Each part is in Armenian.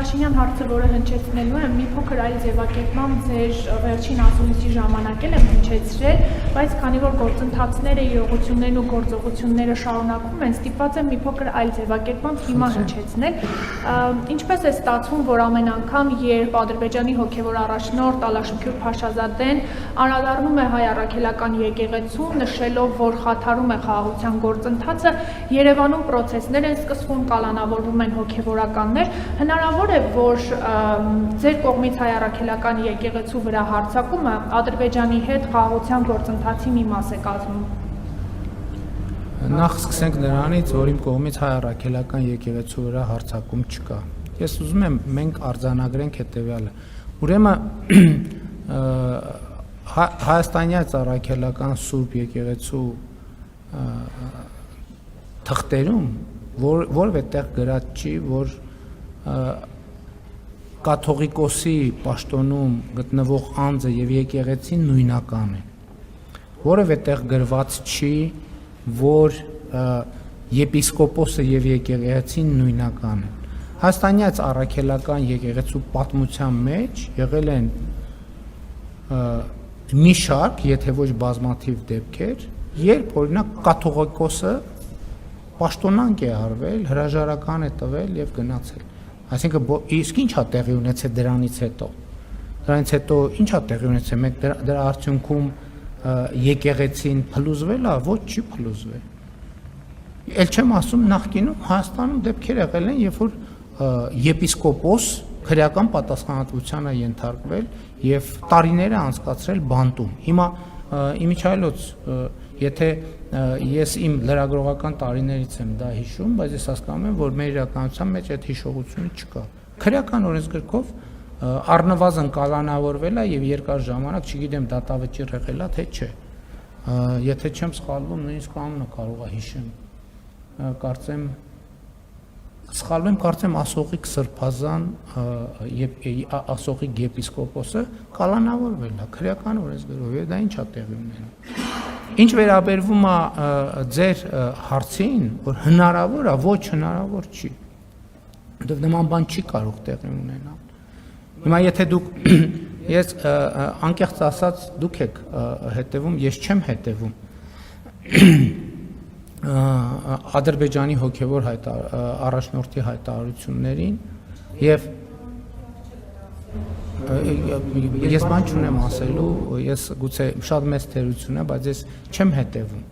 Փաշինյան հարցը, որը հնչեցնելու եմ, մի փոքր այլ ձևակերպմամբ ձեր վերջին ասուլիսի ժամանակ եմ հնչեցրել, բայց քանի որ գործընթացները, իրողություններն ու գործողությունները շարունակվում են, ստիպված եմ մի փոքր այլ ձևակերպմամբ հիմա հնչեցնել։ Ինչպես է ստացվում, որ ամեն անգամ, երբ Ադրբեջանի հոգևոր առաջնորդ Ալաշքյուր Փաշազադեն անդրադառնում է հայ առաքելական եկեղեցուն, նշելով, որ խաթարում է խաղաղության գործընթացը, Երևանում պրոցեսներ են սկսվում, կալանավորվում են հոգևորականներ, հնարավոր է, որ ձեր կողմից հայ առաքելական եկեղեցու վրա հարձակումը Ադրբեջանի հետ խաղաղության գործընթացի մի մաս է կազմում։ Նախ սկսենք նրանից, որ իմ կողմից հայ առաքելական եկեղեցու վրա հարձակում չկա։ Ես ուզում եմ մենք արձանագրենք հետևյալը։ Ուրեմն հայաստանյաց առաքելական Սուրբ եկեղեցու թղթերում որևէ տեղ գրած չի, որ կաթողիկոսի պաշտոնում գտնվող անձը եւ եկեղեցին նույնական են։ Որևէ տեղ գրված չի, որ եպիսկոպոսը եւ եկեղեցին նույնական են։ Հայաստանյաց առաքելական եկեղեցու պատմության մեջ եղել են մի շարք, եթե ոչ բազմաթիվ դեպքեր, երբ օրինակ կաթողիկոսը պաշտոնանկ է արվել, հրաժարական է տվել եւ գնացել։ Այսինքն իսկ ինչ է տեղի ունեցել դրանից հետո։ Դրանից հետո ինչ է տեղի ունեցել, մենք դրա արդյունքում եկեղեցին փլուզվել է, ոչ չի փլուզվել։ Էլ չեմ ասում նախկինում Հայաստանում դեպքեր եղել են, երբ որ եպիսկոպոս քրեական պատասխանատվության է ենթարկվել եւ տարիներ է անցկացրել բանտում։ Հիմա իմիջայլոց, եթե ես իմ լրագրողական տարիներից եմ դա հիշում, բայց ես հասկանում եմ, որ մեր իրականության մեջ այդ հիշողությունը չկա։ Քրեական օրենսգրքով առնվազն կալանավորվել է եւ երկար ժամանակ, չգիտեմ, դատավճիռ եղել է, թե չէ։ Եթե չեմ սխալվում, նույնիսկ անունը կարող է հիշեմ։ Կարծեմ Ասողիկ Սրբազան եւ Ասողիկ եպիսկոպոսը կալանավորվել է քրեական օրենսգրքով, եւ դա ինչ է տեղի ունենում։ Ինչ վերաբերվում է ձեր հարցին, որ հնարավոր է, ոչ հնարավոր չի։ Որտեղ նման բան չի կարող տեղի ունենալ։ Հիմա եթե դուք ես անկեղծ ասած դուք եք հետևում, ես չեմ հետևում Ադրբեջանի հոգևոր առաջնորդի հայտարարություններին եւ ես բան չունեմ ասելու, ես գուցե շատ մեծ թերություն է, բայց ես չեմ հետևում։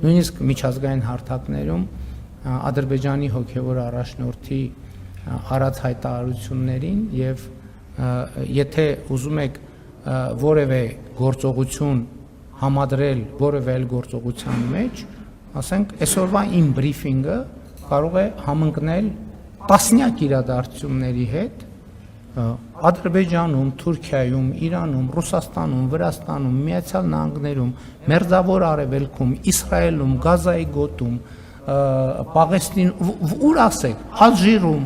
Նույնիսկ միջազգային հարթակներում Ադրբեջանի հոգևոր առաջնորդի արած հայտարարություններին եւ եթե ուզում եք որևէ գործողություն համադրել որևէ այլ գործողության մեջ, ասենք այսօրվա իմ բրիֆինգը կարող է համընկնել տասնյակ իրադարձությունների հետ Ադրբեջանում, Թուրքիայում, Իրանում, Ռուսաստանում, Վրաստանում, Միացյալ Նահանգներում, Մերձավոր Արևելքում, Իսրայելում, Գազայի գոտում, Պաղեստին, ուր ասեք, Ալժիրում,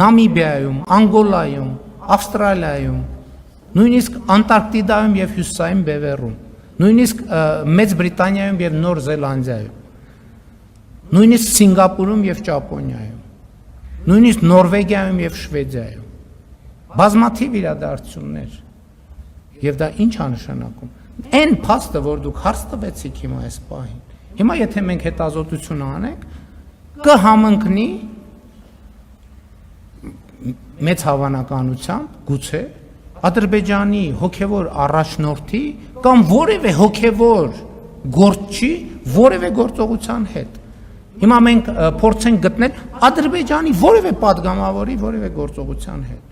Նամիբիայում, Անգոլայում, Ավստրալիայում, նույնիսկ Անտարկտիդայում եւ Հյուսիսային Բևեռում, նույնիսկ Մեծ Բրիտանիայում եւ Նոր Զելանդիայում, նույնիսկ Սինգապուրում եւ Ճապոնիայում, նույնիսկ Նորվեգիայում եւ Շվեդիայում, բազմաթիվ իրադարձություններ, եւ դա ինչ է նշանակում։ Այն փաստը, որ դուք հարց տվեցիք հիմա այս պահին, հիմա եթե մենք հետազոտություն անենք, կհամընկնի մեծ հավանականությամբ գուցե Ադրբեջանի հոգևոր առաջնորդի կամ որևէ հոգևոր գործչի որևէ գործողության հետ։ Հիմա մենք փորձենք գտնել Ադրբեջանի որևէ падգամավորի որևէ գործողության հետ։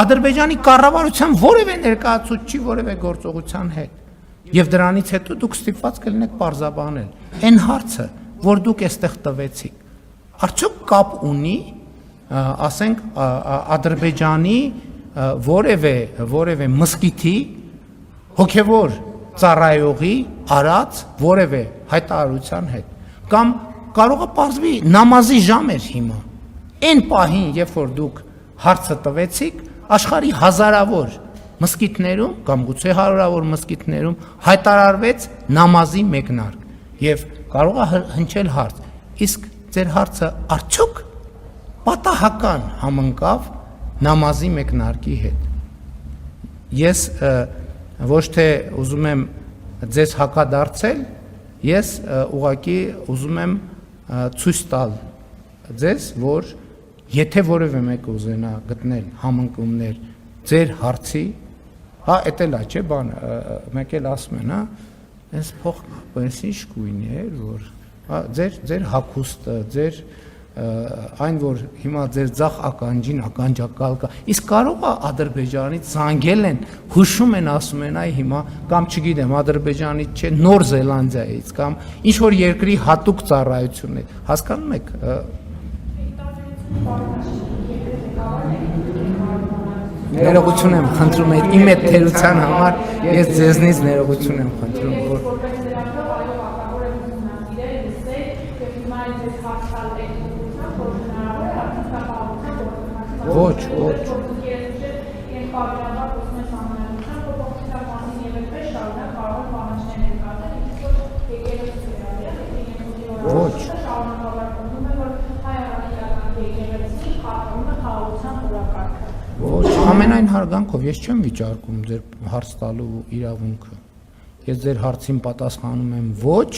Ադրբեջանի կառավարության որևէ ներկայացուցչի որևէ գործողության հետ։ Եվ դրանից հետո դուք ստիպված կլինեք պարզաբանել այն հարցը, որ դուք այստեղ տվեցիք, արդյոք կապ ունի, ասենք Ադրբեջանի որևէ մզկիթի հոգևոր ծառայողի արած որևէ հայտարարության հետ, կամ կարող է պարզվի նամազի ժամ էր հիմա, այն պահին, երբ որ դուք հարցը տվեցիք, աշխարհի հազարավոր մզկիթներում կամ գուցե հարյուրավոր մզկիթներում հայտարարվեց նամազի մեկնարկ եւ կարող է հնչել հարց, իսկ ձեր հարցը արդյոք պատահական համընկավ նամազի մեկնարկի հետ։ Ես ոչ թե ուզում եմ ձեզ հակադարձել, ես ուղղակի ուզում եմ ցույց տալ ձեզ, որ եթե որևէ մեկը ուզենա գտնել համընկումներ ձեր հարցի, հա, էտել է, չէ, բան, մեկ էլ ասում են, հա, այս փոխ ինչ գույնի էր, որ ձեր հագուստը, ձեր այն որ հիմա ձեր ցախ ականջին ականջակալ կա, իսկ կարող է Ադրբեջանից զանգել են, հուշում են, ասում են, այ հիմա կամ չգիտեմ, Ադրբեջանից չէ, Նոր Զելանդիայից կամ ինչ որ երկրի հատուկ ծառայություն է, հասկանում եք։ Ներողություն եմ խնդրում, իմ այդ թերության համար ես ձեզնից ներողություն եմ խնդրում, որ Ոչ, ոչ։ Ոչ։ Ոչ, ամենայն հարգանքով ես չեմ վիճարկում ձեր հարց տալու իրավունքը։ Ես ձեր հարցին պատասխանում եմ ոչ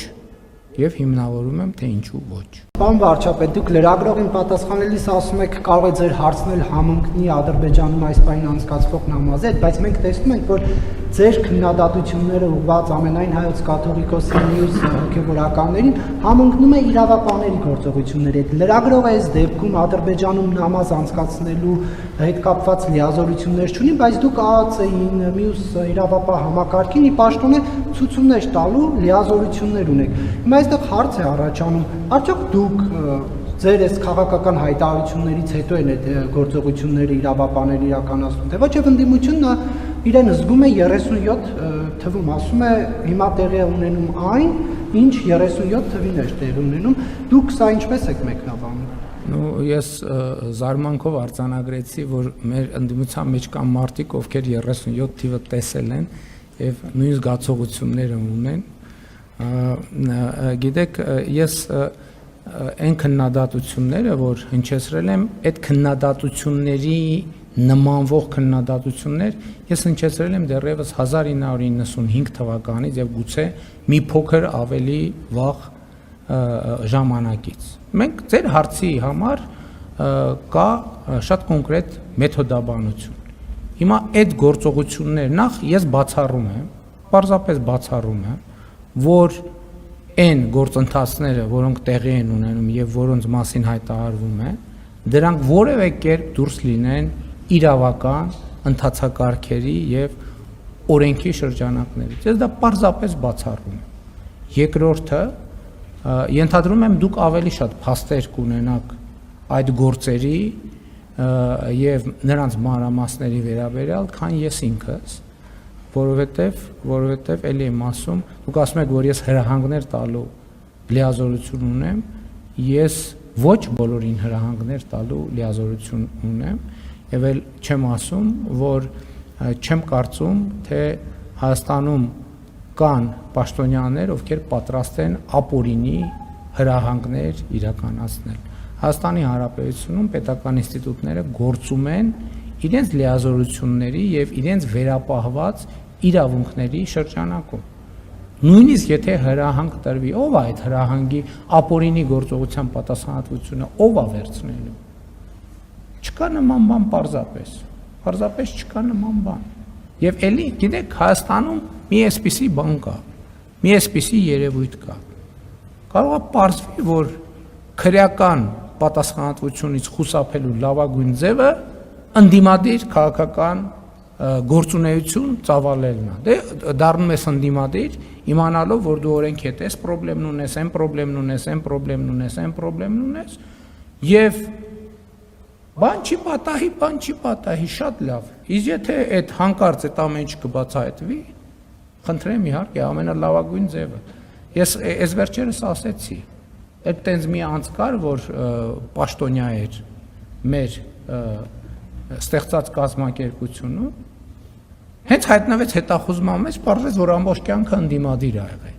եւ հիմնավորում եմ թե ինչու ոչ։ Պարոն վարչապետ, դուք լրագրողին պատասխանելիս ասում եք կարող է ձեր հարցնել համընկնի Ադրբեջանում այս պահին անցկացվող նամազի հետ, բայց մենք տեսնում ենք, որ ձեր քննադատությունները ուղղված ամենայն հայոց կաթողիկոսի մյուս հոգևորականներին համընկնում է իրավապահների գործողությունների հետ։ Լրագրողը այս դեպքում Ադրբեջանում նամազ անցկացնելու հետ կապված լիազորություններ չունի, բայց դուք ԱԱՑ-ին, մյուս իրավապահ համակարգին ի պաշտոնե ցուցումներ տալու լիազորություններ ունեք։ Հիմա այստեղ հարց է առաջանում, արդյոք դուք ձեր այս քաղաքական հայտարարություններից հետո են այդ գործողությունները իրավապահները իրականացնում, թե ոչ եւ ընդդիմությունը իրեն զգում է 37 թվում, ասում է հիմա տեղի է ունենում այն, ինչ 37 թվին էր տեղի ունենում, դուք սա ինչպես եք մեկնաբանում։ Ну, ես զարմանքով արձանագրեցի, որ մեր ընդդիմության մեջ կան մարդիկ, ովքեր 37 թիվը տեսել են եւ նույն զգացողությունները ունեն։ Գիտեք, ես այն քննադատությունները, որ հնչեցրել եմ, այդ քննադատությունների նմանվող քննադատություններ ես հնչեցրել եմ դեռևս 1995 թվականից եւ գուցե մի փոքր ավելի վաղ ժամանակից։ Մենք ձեր հարցի համար կա շատ կոնկրետ մեթոդաբանություն։ Հիմա այդ գործողություններ նախ ես բացառում եմ, պարզապես բացառում եմ, որ այն գործընթացները, որոնք տեղի են ունենում եւ որոնց մասին հայտարարվում է, դրանք որևէ կերպ դուրս լինեն իրավական ընթացակարգերի եւ օրենքի շրջանակներից։ Ես դա պարզապես բացառում եմ։ Երկրորդը, ենթադրում եմ դուք ավելի շատ փաստեր կունենաք այդ գործերի եւ նրանց մանրամասների վերաբերյալ, քան ես ինքս, որովհետեւ էլի եմ ասում, դուք ասում եք, որ ես հրահանգներ տալու լիազորություն ունեմ, ես ոչ բոլորին հրահանգներ տալու լիազորություն ունեմ, եւ էլ չեմ ասում, որ չեմ կարծում, թե Հայաստանում կան պաշտոնյաներ, ովքեր պատրաստ են ապօրինի հրահանգներ իրականացնել։ Հայաստանի Հանրապետությունում պետական ինստիտուտները գործում են իրենց լիազորությունների եւ իրենց վերապահված իրավունքների շրջանակում։ Նույնիսկ եթե հրահանգ տրվի, ով է այդ հրահանգի ապօրինի գործողության պատասխանատվությունը, ով է վերցնելու։ Չկա նման բան պարզապես չկա նման բան։ Եվ էլի, գիտեք, Հայաստանում մի այսպիսի բան կա, մի այսպիսի երևույթ կա։ Կարող է պարզվի, որ քրեական պատասխանատվությունից խուսափելու լավագույն ձևը ընդդիմադիր քաղաքական գործունեություն ծավալելն է։ Դե դառնում ես ընդդիմադիր, իմանալով, որ դու օրենքի հետ այս խնդրեմն ունես, այն խնդրեմն ունես, այն խնդրեմն ունես, այն խնդրեմն ունես, եւ բան չի պատահի, շատ լավ։ Իսկ եթե այդ հանկարծ այդ ամեն ինչ կբացահայտվի, խնդրեմ իհարկե ամենալավագույն ձևը։ Ես այս վերջերս ասեցի, այդ տենց մի անց կար, որ պաշտոնյա էր մեր ստեղծած կազմակերպությունում, հենց հայտնվեց հետախուզման մեջ, պարզվեց, որ ամբողջ կյանքը ընդդիմադիր ա եղել։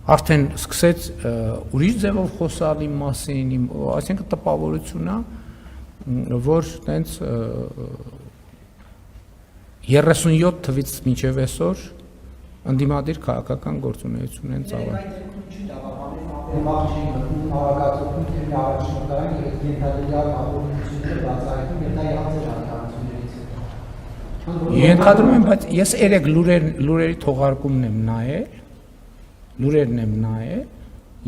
արդեն սկսեց ուրիշ ձևով խոսալ իմ մասին, այսինքն տպավորություն է, որ տենց 37 թվից մինչև այսօր ընդդիմադիր քաղաքական գործունեություն են ծավալ։ Ենթադրում եմ, բայց ես երեք լուրերի թողարկումն եմ նայել,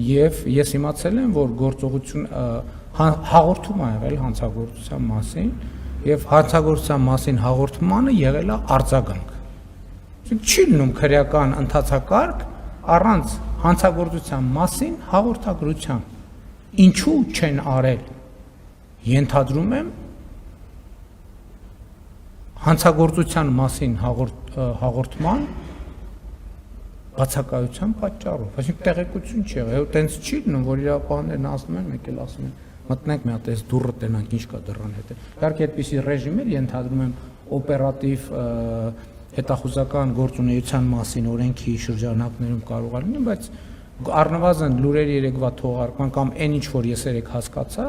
եւ ես իմացել եմ, որ գործողություն հաղորդում ա եղել հանցագործության մասին, եւ հանցագործության մասին հաղորդմանը եղել է արձագանք։ Չի լինում քրեական ընթացակարգ առանց հանցագործության մասին հաղորդագրության։ Ինչու չեն արել։ Ենթադրում եմ հանցագործության մասին հաղորդման բացակայության պատճառով, այսինքն տեղեկություն չի եղել, այտենց չի լինում, որ իրավապահներն ասում են, մեկ էլ ասում են, մտնենք մի հատ այս դուռը տենանք, ինչ կա դռան հետ։ Իհարկե այդպիսի ռեժիմեր ենթադրում եմ օպերատիվ հետախուզական գործունեության մասին օրենքի շրջանակներում կարող է լինել, բայց առնվազն լուրերի երեկվա թողարկման կամ այն ինչ որ ես երեք հասկացա,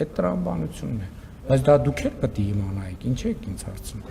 այդ տրամաբանությունն է։ Բայց դա դուք էլ պետք է իմանայիք, ինչ եք ինձ հարցնում։